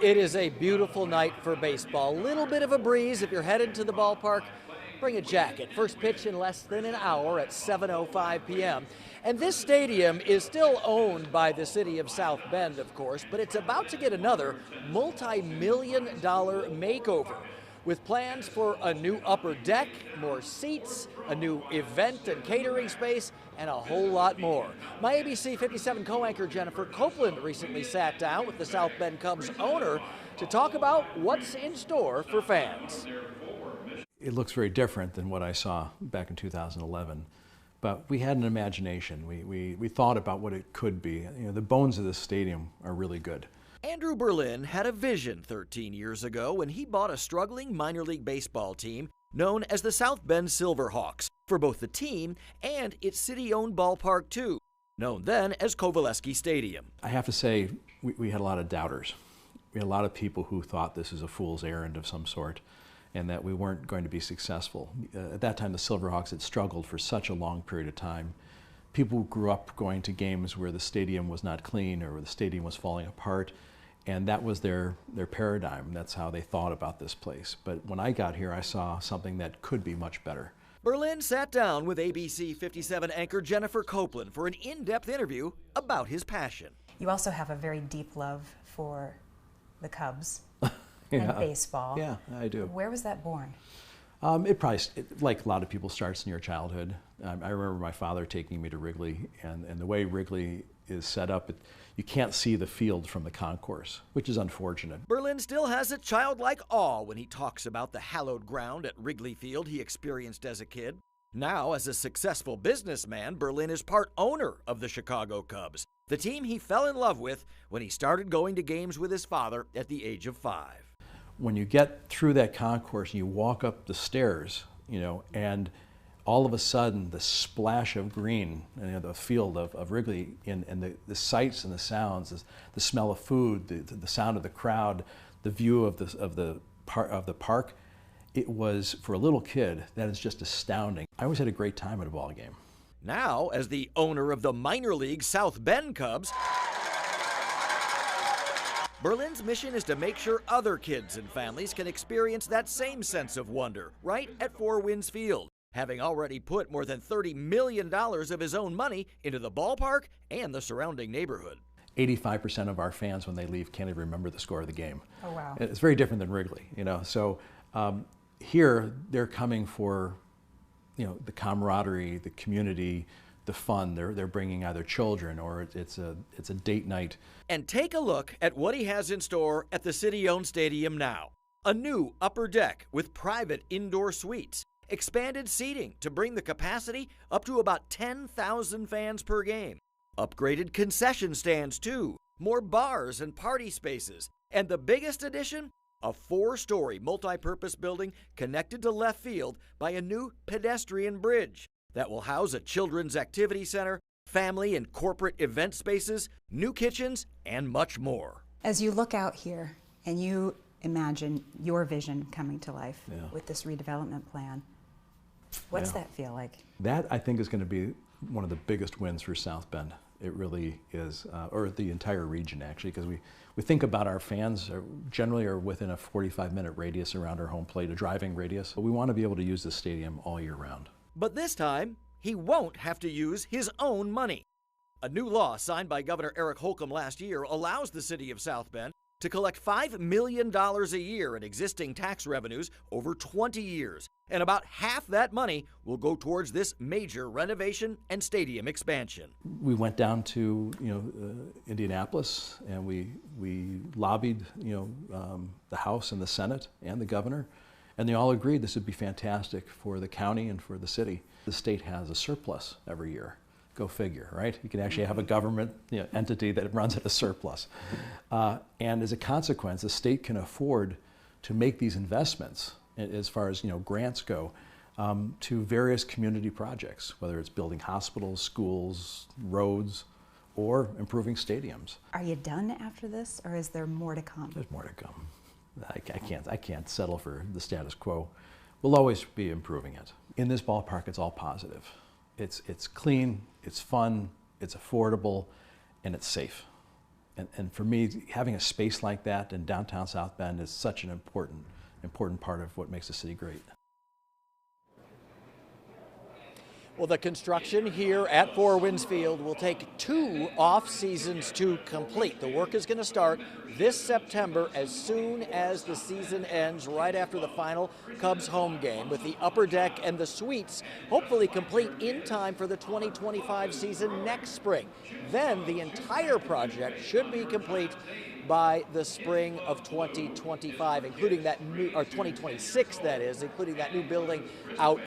It is a beautiful night for baseball. Little bit of a breeze if you're headed to the ballpark. Bring a jacket. First pitch in less than an hour at 7:05 p.m. And this stadium is still owned by the city of South Bend, of course, but it's about to get another multi-million-dollar makeover with plans for a new upper deck, more seats, a new event and catering space, and a whole lot more. My ABC 57 co-anchor Jennifer Copeland recently sat down with the South Bend Cubs owner to talk about what's in store for fans. It looks very different than what I saw back in 2011, but we had an imagination. We thought about what it could be. The bones of this stadium are really good. Andrew Berlin had a vision 13 years ago when he bought a struggling minor league baseball team known as the South Bend Silverhawks for both the team and its city-owned ballpark too, known then as Coveleski Stadium. I have to say, we had a lot of doubters. We had a lot of people who thought this was a fool's errand of some sort and that we weren't going to be successful. At that time, the Silverhawks had struggled for such a long period of time. People grew up going to games where the stadium was not clean or where the stadium was falling apart, and that was their paradigm. That's how they thought about this place. But when I got here, I saw something that could be much better. Berlin sat down with ABC 57 anchor Jennifer Copeland for an in-depth interview about his passion. You also have a very deep love for the Cubs Yeah. and baseball. Yeah, I do. Where was that born? It probably, like a lot of people, starts in your childhood. I remember my father taking me to Wrigley, and the way Wrigley is set up, you can't see the field from the concourse, which is unfortunate. Berlin still has a childlike awe when he talks about the hallowed ground at Wrigley Field he experienced as a kid. Now, as a successful businessman, Berlin is part owner of the Chicago Cubs, the team he fell in love with when he started going to games with his father at the age of 5. When you get through that concourse and you walk up the stairs, and all of a sudden the splash of green, the field of Wrigley, and the sights and the sounds, the smell of food, the sound of the crowd, the view of the park, it was, for a little kid, that is just astounding. I always had a great time at a ball game. Now, as the owner of the minor league South Bend Cubs, Berlin's mission is to make sure other kids and families can experience that same sense of wonder right at Four Winds Field, having already put more than $30 million of his own money into the ballpark and the surrounding neighborhood. 85% of our fans, when they leave, can't even remember the score of the game. Oh, wow. It's very different than Wrigley, So here, they're coming for, the camaraderie, the community, the fun. They're bringing either children or it's a date night. And take a look at what he has in store at the city-owned stadium now. A new upper deck with private indoor suites, expanded seating to bring the capacity up to about 10,000 fans per game, upgraded concession stands too, more bars and party spaces, and the biggest addition, a 4-story multi-purpose building connected to left field by a new pedestrian bridge that will house a children's activity center, family and corporate event spaces, new kitchens, and much more. As you look out here and you imagine your vision coming to life with this redevelopment plan, what's that feel like? That, I think, is going to be one of the biggest wins for South Bend. It really is, or the entire region, actually, because we think about our fans generally are within a 45-minute radius around our home plate, a driving radius. But we want to be able to use the stadium all year round. But this time, he won't have to use his own money. A new law signed by Governor Eric Holcomb last year allows the city of South Bend to collect $5 million a year in existing tax revenues over 20 years, and about half that money will go towards this major renovation and stadium expansion. We went down to Indianapolis and we lobbied the House and the Senate and the governor, and they all agreed this would be fantastic for the county and for the city. The state has a surplus every year. Go figure, right? You can actually have a government entity that runs at a surplus. And as a consequence, the state can afford to make these investments as far as grants go to various community projects, whether it's building hospitals, schools, roads, or improving stadiums. Are you done after this, or is there more to come? There's more to come. I can't settle for the status quo. We'll always be improving it. In this ballpark, it's all positive. It's clean, it's fun, it's affordable, and it's safe. And for me, having a space like that in downtown South Bend is such an important part of what makes the city great. Well, the construction here at Four Winds Field will take 2 off seasons to complete. The work is going to start this September as soon as the season ends, right after the final Cubs home game, with the upper deck and the suites hopefully complete in time for the 2025 season next spring. Then the entire project should be complete by the spring of 2025, including that new, or 2026 that is, including that new building out